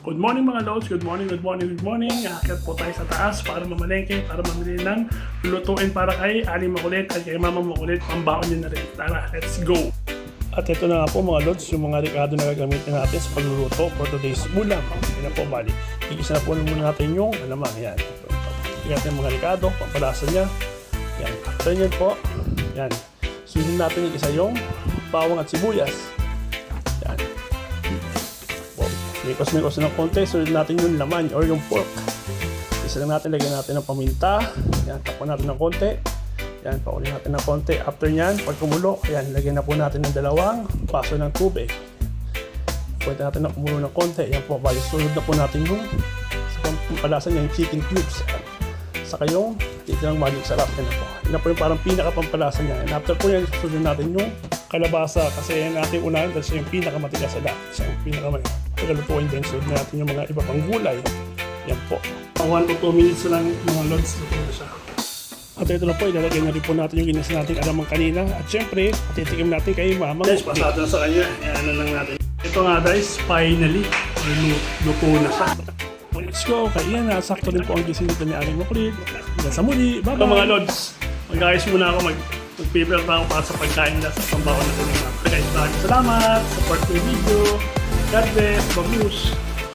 Good morning mga lods, good morning. Aakyat po tayo sa taas para mamalengke, para mamili ng lulutuin para kay Ali Makulit at kay Mama Makulit. Pambaon nyo na rin. Tara, let's go! At ito na nga po mga lods, yung mga rekado na gagamitin natin sa pagluluto for today's ulam. Yan na po, bali. Igisa na po muna natin yung alamang. Yan. Tingnan yung mga rekado, pampalasa niya. Yan. After nyan po, yan. Sunod natin yung isa yung bawang at sibuyas. Yan. Mikos-mikos ng konti, sunod natin yung laman or yung pork. Isa lang natin, lagyan natin ng paminta. Yan, tapon natin ng konti. Yan, pakulin natin ng konti. After nyan, pag kumulo, yan, lagyan na po natin ng 2 baso ng tubig. Pwede natin na kumulo ng konti. Yan po, bali, sunod na po natin yung sa pampalasan niya, yung chicken cubes. Yan. Saka yung titirang magic sarap. Yan na po. Yan na po yung parang pinaka-pampalasan niya. And after po yan, sunod natin yung kalabasa. Kasi yan natin unahin kasi yung pinakamatigas sa lahat. Siya yung pinakamatigas. Pagkalutuin din, sunod natin yung mga iba pang gulay. Yan po. 1 to 2 minutes lang mga lods. Luto na siya. At ito na po, ilalagay na rin po natin yung ginasa natin alamang kanina. At syempre, titikim natin kay Mama. Guys, pasada na sa kanya. Yan na lang natin. Ito nga guys, finally, luto na siya. Let's go. Kaya yan, sakto rin po ang gising dito ni Ali Makulit. Hanggang sa muli. Bye-bye. Mga lods, mag-ayos muna ako. Mag-prepare pa ako para sa pagkain na sa pambawan na ito. Guys, maraming salamat. Support ko yung video. God bless. Babush.